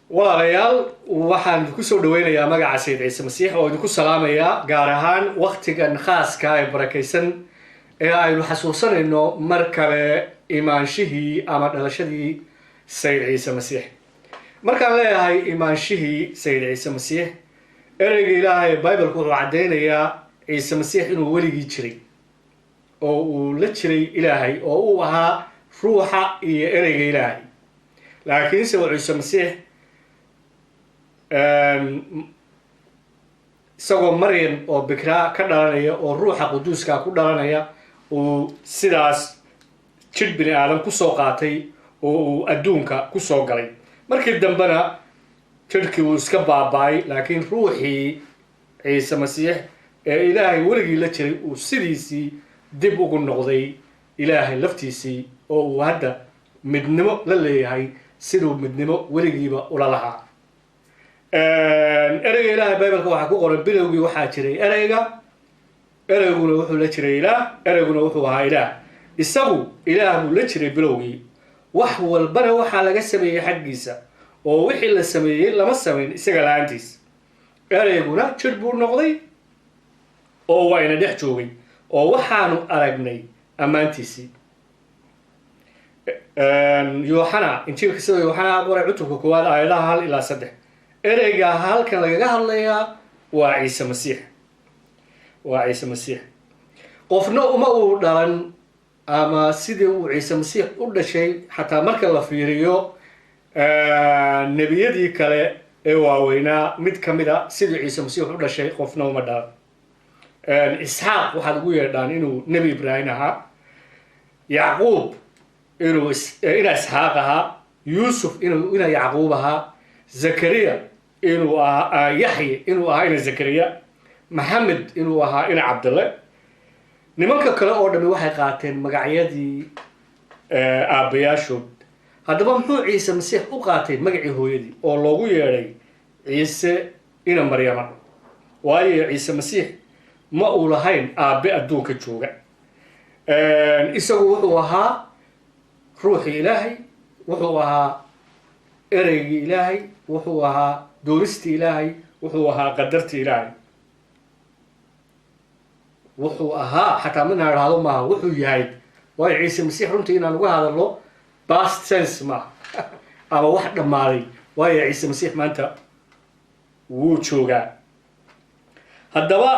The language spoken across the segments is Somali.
walaalayaal waxaan ku soo dhaweynayaa magaca Sayid Ciise Masiix oo idinku salaamayaa gaar ahaan waqtigan khaaska ah ee barakaysan ee aynu xasuusanayno mar kale imaanshihii ama dhalashadii Sayid Ciise Masiix. markaan leeyahay imaanshihii Sayid Ciise Masiix, ereyga Ilaahay Bible-ku wuxuu cadeynayaa Ciise Masiix inuu weligii jiray oo uu la jiray Ilaahay oo uu ahaa ruuxa iyo ereyga Ilaahay. laakiin Ciise Masiix isagoo Maryam oo bikra ka dhalanaya oo ruuxa quduuska ku dhalanaya uu sidaas jid bini aadam ku soo qaatay oo uu adduunka ku soo galay. markii dambena jidkii uu iska baabay, laakiin ruuxii Ciise Masiix ee Ilaahay weligii la jiray uu sidiisii dib ugu noqday Ilaahay laftiisii oo uu hadda midnimo la leeyahay sidoo midnimo weligiiba ula lahaa. ereyga Ilaahay Bible-ka waxa ku qoran bilowgii waxaa jiray ereyguna wuxuu la jiray Ilaah, ereyguna wuxuu ahaa Ilaah. isagu Ilaah buu la jiray bilowgii, wax walbana waxaa laga sameeyay xaggiisa oo wixii la sameeyay lama sameyn isaga la'aantiis. ereyguna jir buu noqday oo wayna dhex joogay oo waxaanu aragnay ammaantiisii. Yohana injiilka sida Yohana qoray cutubka 1 aayadaha 1 ilaa 3. ereyga halkan lagaga hadlayaa waa Ciise Masiix. qofna uma uu dhalan ama sidii uu Ciise Masiix u dhashay xataa marka la fiiriyo nebiyadii kale ee waaweynaa mid ka mid ah sidii Ciise Masiix u dhashay qofna uma dhalan. Isxaaq waxaa lagu yeedhaan inuu nebi Ibraahim ahaa, Yacquub inuu Isxaaq ahaa, Yuusuf inuu Yacquub ahaa, Zakariya inuu ahaa Yaxya inuu ahaa Zakariya, Maxamed inuu ahaa Cabdille. nimanka kale oo dhan waxay qaateen magacyadii aabayaashood. haddaba muxuu Ciise Masiix u qaatay magacii hooyadii oo loogu yeedhay Ciise ina Maryama? waayo Ciise Masiix ma uu lahayn aabe adduunka jooga. isagu wuxuu ahaa ruuxii Ilaahay, wuxuu ahaa ereygii Ilaahay, wuxuu ahaa doonistii Ilaahay, wuxuu ahaa qadartii Ilaahay, wuxuu ahaa xataa mina idhaahdo maaha wuxuu yahay. waayo Ciise Masiix runtii inaan uga hadalno past tense ma ama wax dhammaaday, waayo Ciise Masiix maanta wuu joogaa. haddaba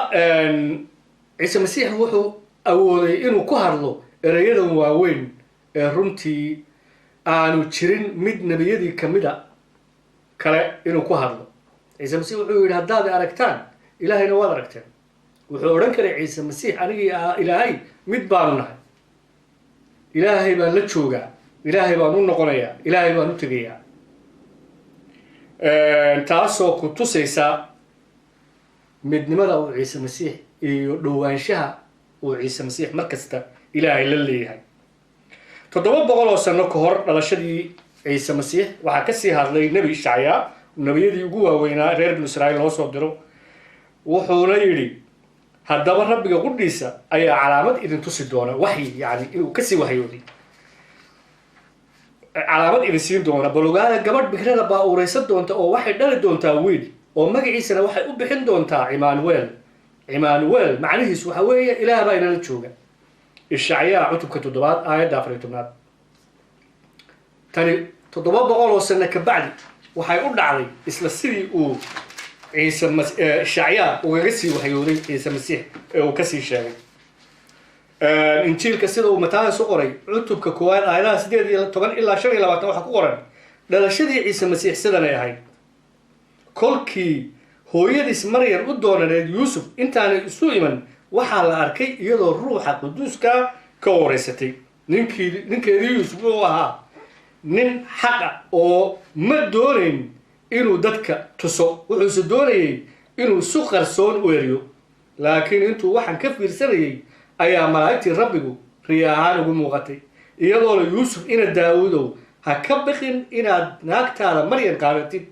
Ciise Masiix wuxuu awooday inuu ku hadlo ereyadan waaweyn ee runtii aanu jirin mid nebiyadii kamida kale inuu ku hadlo. Ciise Masiix wuxuu yidhi haddaad aragtaan Ilaahayna waad aragteen. wuxuu odhan karay Ciise Masiix anigii Ilaahay mid baanu nahay, Ilaahay baan la joogaa, Ilaahay baan u noqonayaa, Ilaahay baan u tegayaa. taasoo ku tusaysa midnimada uu Ciise Masiix iyo dhowaanshaha uu Ciise Masiix markasta Ilaahay la leeyahay. 700 sano ka hor dhalashadii Ciise Masiix waxaa ka sii hadlay nebi Ishacyaa, nebiyadii ugu waaweynaa reer binu Israa'iil loo soo diro. wuxuuna yidhi haddaba rabbiga qudhiisa ayaa calaamad idin tusi doona, waxyi yani inuu kasii waxyooday, calaamad idin siin doona. bal ogaada gabadh bikrada baa uuraysan doonta oo waxay dhali doontaa wiil oo magaciisana waxay u bixin doontaa Imaanuel. Imaanuel macnihiisu waxa weeye Ilaah baa inala jooga. Ishacyaa cutubka 7 aayadda 14. tani 700 sano ka bacdi waxay u dhacday isla sidii uu Ishacyaa ugaga sii waxyooday Ciise Masiix ee uu kasii sheegay. injiilka sida uu Mataayas u qoray cutubka 1 aayadaha 18 ilaa 25 waxaa ku qoran dhalashadii Ciise Masiix sidan ay ahayd. kolkii hooyadiis Maryam u doonaneed Yuusuf intaanay isu iman waxaa la arkay iyadoo ruuxa quduuska ka wareysatay. ninkeedii Yuusuf uu ahaa nin xaq ah oo ma doonayn inuu dadka tuso, wuxuuse doonayay inuu si qarsoon u eriyo. laakiin intuu waxaan ka fiirsanayay ayaa malaa'igtii rabbigu riya ahaan ugu muuqatay iyadoo la Yuusuf ina Daawudow ha ka baqin inaad naagtaada Maryam qaadatid,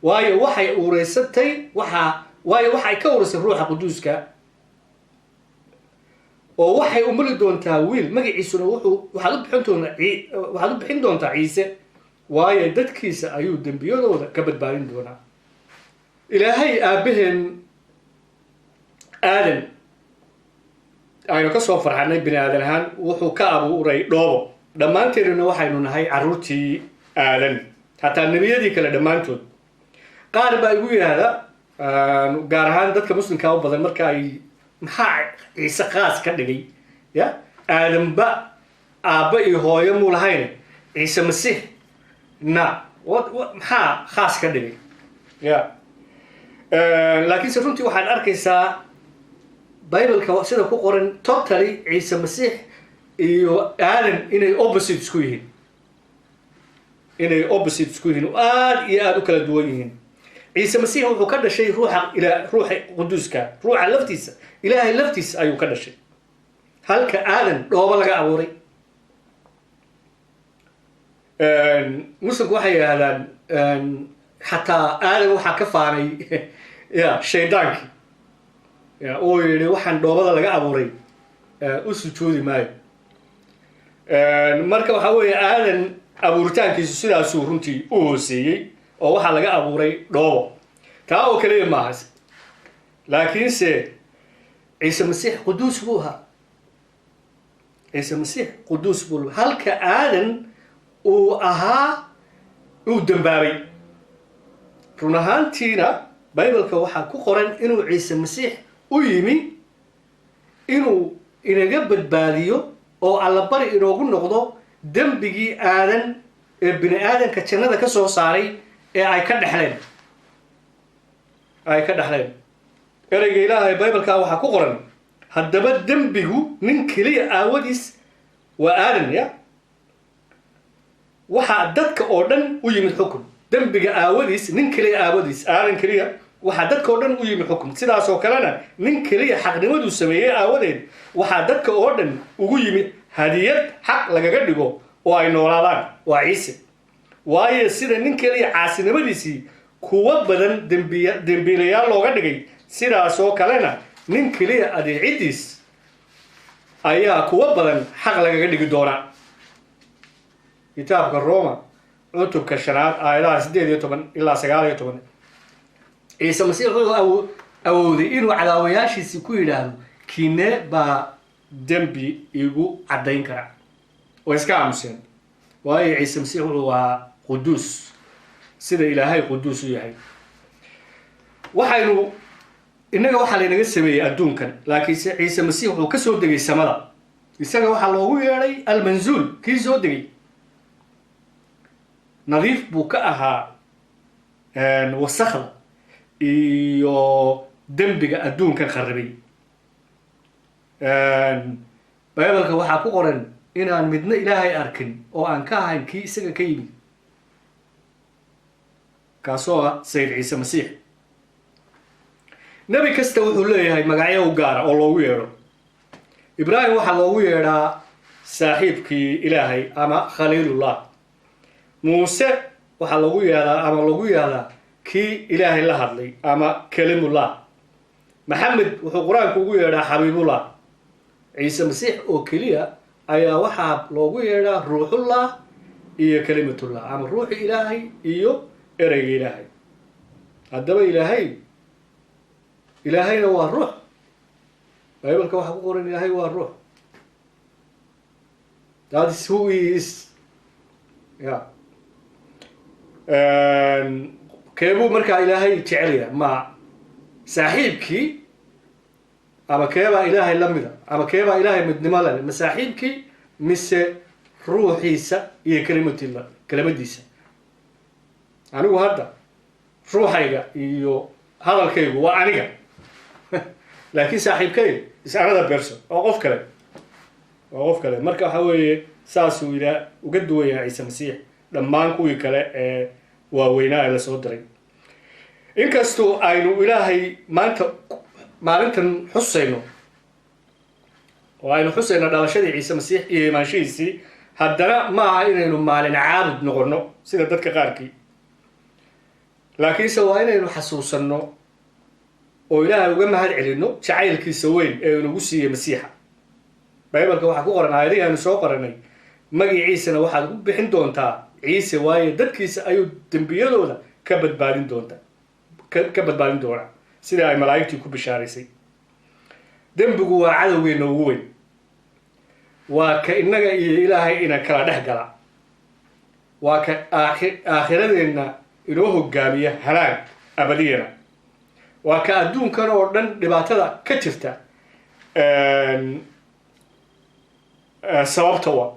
waayo waxay uuraysatay waxay ka uuraysay ruuxa quduuska oo waxay umuli doontaa wiil magaciisuna waxaad u bixin doontaa Ciise. waayo dadkiisa ayuu dembiyadooda ka badbaadin doonaa. ilaahay aabbaheen aadan aynu ka soo farxanay bini aadan ahaan wuxuu ka abuuray dhoobo. dhammaanteennuna waxaynu nahay carruurtii aadan, hataa nebiyadii kale dhammaantood. qaar baa igu yidhaahda gaar ahaan dadka muslimkaa u badan marka ay maxaa ciise khaas ka dhigay ya aadanba aabba iyo hooyo muu lahayn ciise masiix na maxaa khaas ka dhigay ya laakiinse runtii waxaad arkaysaa bibleka sida ku qoran totally ciise masiix iyo aadan inay opposite isku yihiin, aad iyo aad u kala duwan yihiin. ciise masiix wuxuu ka dhashay ruuxa quduuska, ruuxa laftiisa, ilaahay laftiisa ayuu ka dhashay, halka aadan dhoobo laga abuuray. muslimku waxay yidhahdaan xataa aadan waxaa ka faanay shaydaankii uu yidhi waxaan dhoobada laga abuuray u sujuudi maayo. marka waxaa weeye aadan abuuritaankiisu sidaasuu runtii u hooseeyey oo waxaa laga abuuray dhoobo. taa oo kaliya maaha, laakiinse ciise masiix quduus buu ahaa. ciise masiix quduus buu halka aadan uu ahaa uu dambaabay. run ahaantiina bibleka waxaa ku qoran inuu ciise masiix u yimi inuu inaga badbaadiyo oo allabari inoogu noqdo dembigii aadan ee bini aadanka jannada ka soo saaray ee ay ka dhexleen. ereyga ilaahay bibleka waxaa ku qoran haddaba dembigu nin keliya aawadiis waa aadan ya waxaa dadka oo dhan u yimid xukun. dembiga aawadiis nin keliya aawadiis aadan keliya waxaa dadka oo dhan u yimid xukun. sidaasoo kalena nin keliya xaqnimaduu sameeyey aawadeed waxaa dadka oo dhan ugu yimid hadiyad xaq lagaga dhigo oo ay noolaadaan, waa ciise. waayo sida nin keliya caasinimadiisii kuwa badan dembiilayaal looga dhigay, sidaasoo kalena nin keliya adeecidiis ayaa kuwa badan xaq lagaga dhigi doonaa. kitaabka Roma cutubka 5 aayadaha 18 ilaa 19 ciise masiix wuxuu awooday inuu cadaawayaashiisii ku yidhaahdo kiine baa dembi igu caddayn kara, oo iska aamuseen. waayo ciise masiix wuxuu ahaa quduus sida ilaahay quduus u yahay. innaga waxaa laynaga sameeyey adduunkan, laakiinse ciise masiix wuxuu ka soo degay samada. isaga waxaa loogu yeedhay almanzuul, kii soo degay. nadiif buu ka ahaa wasakda iyo dembiga adduunkan kharibay. bibleka waxaa ku qoran inaan midna ilaahay arkin oo aan ka ahayn kii isaga ka yimid, kaasoo ah sayid ciise masiix. nebi kasta wuxuu leeyahay magacyo u gaara oo loogu yeedho. ibraahim waxaa loogu yeedhaa saaxiibkii ilaahay ama khaliilullah. muuse waxaa loogu yeedhaa kii ilaahay la hadlay ama kalimullah. maxamed wuxuu qur-aanku ugu yeedhaa xabiibullah. ciise masiix oo keliya ayaa waxaa loogu yeedhaa ruuxullah iyo kalimatullah, ama ruuxi ilaahay iyo ereyga ilaahay. haddaba ilaahayna waa ruux. bibleka waxaa ku qoran ilaahay waa ruux. that is who he is. keebuu markaa ilaahay jecelya? ma saaxiibkii ama keebaa ilaahay la mida ama keebaa ilaahay midnimo leh? ma saaxiibkii mise ruuxiisa iyo kelimadiisa? anigu hadda ruuxayga iyo hadalkaygu waa aniga laakiin saaxiibkayga is another person, oo qof kale. marka waxaa weeye saasuu uga duwan yahay ciise masiix dhammaan kuwii kale ee waaweynaa ee lasoo diray. inkastoo aynu ilaahay maalintan xusayno oo aynu xusayno dhalashadii ciise masiix iyo imaanshihiisii, haddana ma aha inaynu maalin caabud noqono sida dadka qaarkii. laakiinse waa inaynu xasuusanno oo ilaahay uga mahad celinno jacaylkiisa weyn ee inagu siiyey masiixa. bibleka waxaa ku qoran aayadihii aynu soo qoranay, magaciisana waxaad ku bixin doontaa ciise waaye dadkiisa ayuu dembiyadooda ka badbaadin doonaa sida ay malaa'igtii ku bishaaraysay. dembigu waa cadowgeena ugu weyn, waa ka innaga iyo ilaahay ina kala dhex gala, waa ka aakhiradeenna inoo hogaamiya halaag abadiyana, waa ka adduunkan oo dhan dhibaatada ka jirta sababta wa.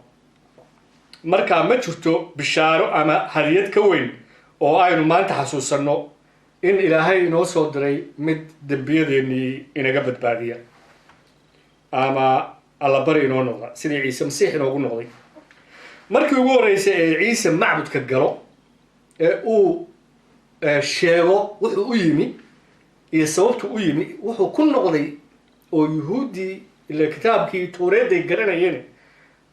markaa ma jirto bishaaro ama hadiyad ka weyn oo aynu maanta xasuusanno in ilaahay inoo soo diray mid dembiyadeenii inaga badbaadiya ama allabari inoo noqda sidii ciise masiix inoogu noqday. markii ugu horreysay ee ciise macbudka galo ee uu sheego wuxuu u yimi iyo sababtu u yimi, wuxuu ku noqday oo yuhuuddii ila kitaabkii towreedday garanayeen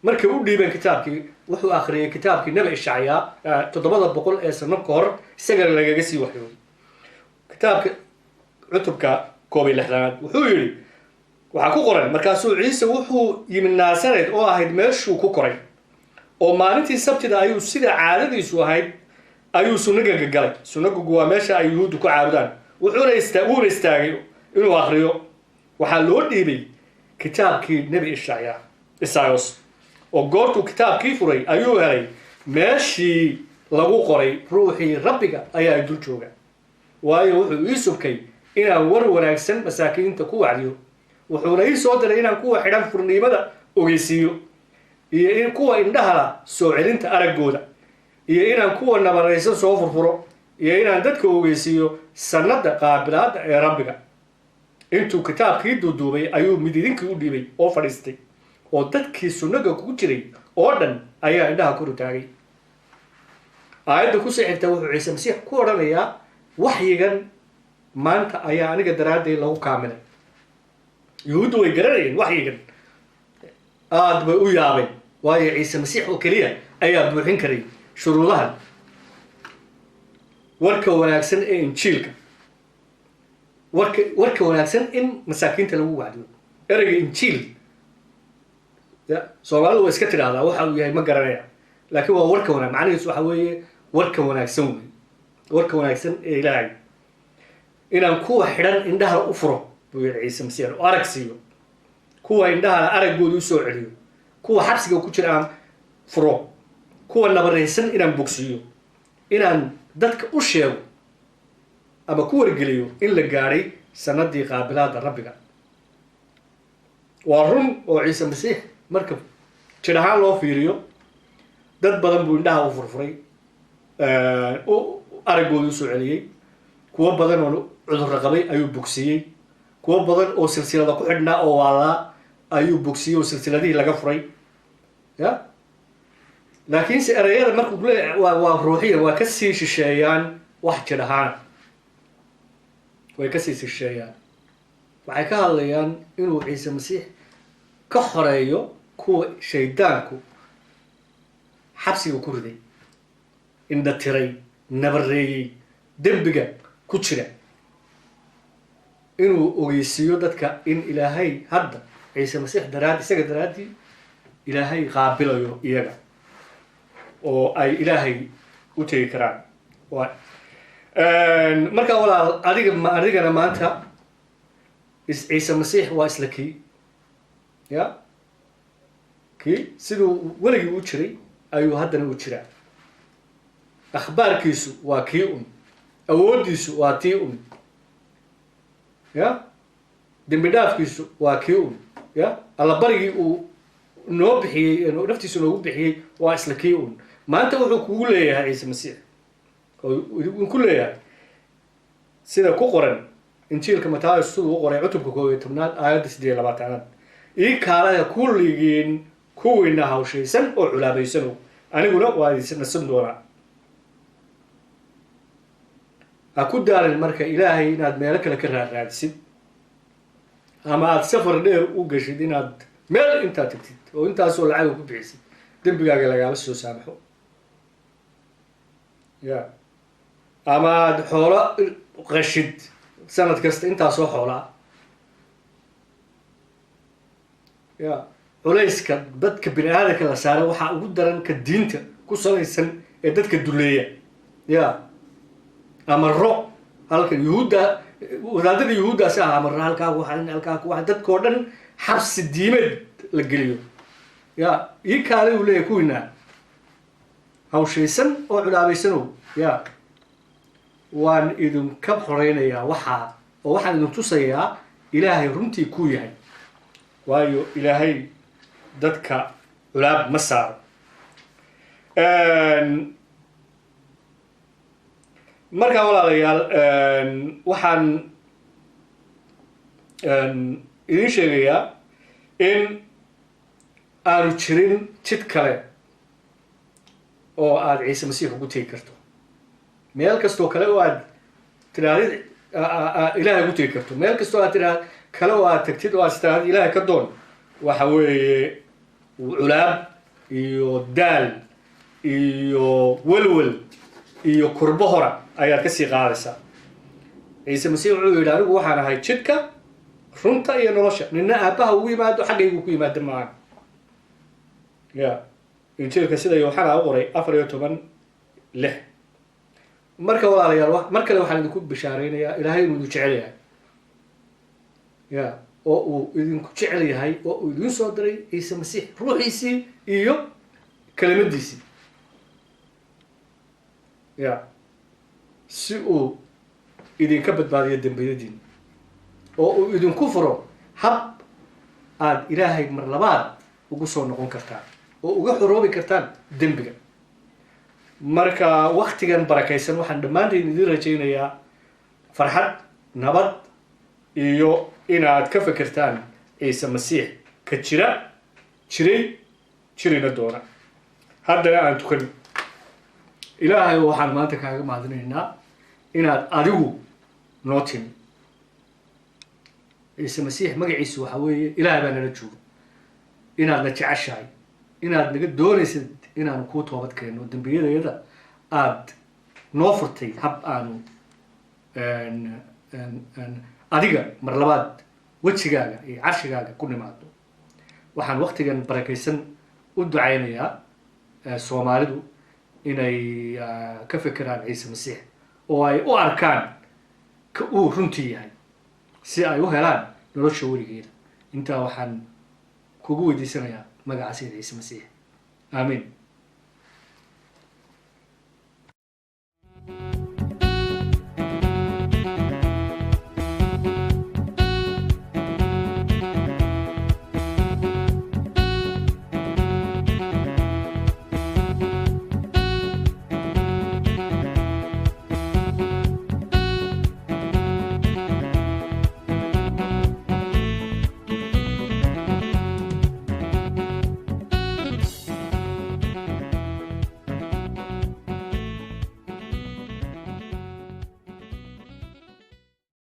markay u dhiibeen kitaabkii, wuxuu akhriyay kitaabkii nebi ishacyaa 700 ee sano ka hor isagana lagaga sii waxyooday. kitaabka cutubka 61 wuxuu yidhi waxaa ku qoran, markaasuu ciise wuxuu yimi naasareed oo ahayd meeshuu ku koray, oo maalintii sabtida ayuu sida caadadiisu ahayd ayuu sunagoga galay. sunagogu waa meesha ay yuhuuddu ku caabudaan. wuuna istaagay inuu akhriyo. waxaa loo dhiibay kitaabkii nebi isaayos, oo goortuu kitaabkii furay ayuu helay meeshii lagu qoray ruuxii rabbiga ayaa dul jooga, waayo wuxuu ii subkay inaan war wanaagsan masaakiinta ku wacdiyo, wuxuuna ii soo diray inaan kuwa xidhan furniimada ogeysiiyo, iyo in kuwa indhahala soo celinta araggooda, iyo inaan kuwa nabaraysan soo furfuro, iyo inaan dadka ogeysiiyo sanada qaabilaada ee rabbiga. intuu kitaabkii duuduubay ayuu mididinkii u dhiibay oo fadhiistay, oo dadkii sunnaga ku jiray oo dhan ayaa indhaha kor u taagay. aayadda ku sii xigta wuxuu ciise masiix ku odhanayaa waxyigan maanta ayaa aniga daraaddeed lagu kaamilay. yuhuuddu way garanayeen waxyigan, aad bay u yaabeen, waayo ciise masiix oo keliya ayaa buuxin karay shuruudahan. warka wanaagsan ee injiilka, warka wanaagsan in masaakiinta lagu wacdiyo. ereyga injiil soomaalidu waa iska tidhaahdaa waxa uu yahay ma garanaya, laakiin waa warka wanaag, macnihiisu waxa weeye warka wanaagsan wey. warka wanaagsan ee ilaahay inaan kuwa xidhan indhaha u furo buu yidhi ciise masiix, oo arag siiyo, kuwa indhaha araggooda u soo celiyo, kuwa xabsiga ku jira aan furo, kuwa nabaraysan inaan bogsiiyo, inaan dadka u sheego ama ku wargeliyo in la gaadhay sanadii qaabilaada rabbiga. waa run oo ciise masiix marka jir ahaan loo fiiriyo dad badan buu indhaha u furfuray, araggooda u soo celiyey, kuwo badan oo cudurro qabay ayuu bogsiiyey, kuwo badan oo silsilada ku xidhnaa oo waalaa ayuu bogsiiyey oo silsiladihii laga furay. ya laakiinse ereyada markuu leeyahay waa ruuxiya, waa ka sii shisheeyaan wax jir ahaan, way ka sii shisheeyaan. waxay ka hadlayaan inuu ciise masiix ka xoreeyo kuwa shaydaanku xabsiga ku riday, indha tiray, nabareeyey, dembiga ku jira, inuu ogeysiiyo dadka in ilaahay hadda ciise masiix isaga daraaddii ilaahay qaabilayo iyaga, oo ay ilaahay u tegi karaan. markaa walaal adigana maanta ciise masiix waa isla kii, ya kii siduu weligii u jiray ayuu haddana u jiraa. akhbaarkiisu waa kii un, awooddiisu waa tii un, ya dembi dhaafkiisu waa kii un, ya allabarigii uu noo bixiyey, naftiisu noogu bixiyey waa isla kii un. maanta wuxuu kugu leeyahay ciise masiix oo ku leeyahay sida ku qoran injiilka Mataayo siduu u qoray cutubka 11 aayadda 28 ii kaalaya kulligiin kuwiina hawshaysan oo culaabaysan, aniguna waa idin nasan doonaa. ha ku daalin marka ilaahay inaad meelo kale ka raadsid, ama aad safar dheer u gashid inaad meel intaad tagtid oo intaasoo lacag ku bixisid dembigaaga lagaaba soo saamaxo. ya ama aad xoolo qashid sanad kasta intaasoo xoolaa. ya culayska dadka bini aadamka la saaray waxaa ugu daran ka diinta ku salaysan ee dadka duleeya ya amaro halkan yuhuudda wadaadada yuhuuddaasi ah amaro halkaa ku waxa dadkoo dhan xabsi diimeed la geliyo ya ii kaale uu leeyahay kuwiina hawshaysan oo culaabaysanow ya waan idinka horeynayaa waxaa oo waxaan idin tusayaa ilaahay runtii kuu yahay waayo ilaahay dadka culaab ma saaro markaa walaalayaal waxaan idin sheegayaa in aanu jirin jid kale oo aada ciise masiix ugu tegi karto meel kastoo kale oo aad tirahdid ilaahay ugu tegi karto meel kastoo aad tiraahd kale oo aad tagtid oo aad tirahdid ilaahay ka doon waxa weeye culaab iyo daal iyo welwel iyo kurbo hora ayaad kasii qaadaysaa ciise masiix wuxuu yidhi anigu waxaan ahay jidka runta iyo nolosha nina aabbaha ugu yimaado xaggaygu ku yimaado maahan ya injiilka sida yooxana u qoray 14:6 marka walaalayaal mar kale waxaan idinku bishaaraynayaa ilaahay inuu idin jecel yahay ya oo uu idinku jecel yahay oo uu idin soo diray ciise masiix ruuxiisii iyo kelimadiisii ya si uu idinka badbaadiyo dembiyadiina oo uu idinku furo hab aad ilaahay mar labaad ugu soo noqon kartaan oo uga xoroobi kartaan dembiga marka waktigan barakaysan waxaan dhammaantiin idin rajaynayaa farxad nabad iyo inaad ka fekertaan ciise masiix ka jirina doona haddana aan tukan ilaahay waxaan maanta kaaga mahadinaynaa inaad adigu noo timi ciise masiix magaciisu waxa weeye ilaahay baa nala joogo inaad na jeceshahay inaad naga doonaysid inaanu kuu toobad keenno dembiyadayada aad noo furtay hab aanu adiga mar labaad wejigaaga iyo carshigaaga ku nimaado waxaan waktigan barakaysan u ducaynayaa soomaalidu inay ka fekeraan ciise masiix oo ay u arkaan ka uu runtii yahay si ay u helaan nolosha weligeeda intaa waxaan kugu weydiisanayaa magaca sayid ciise masiix aamiin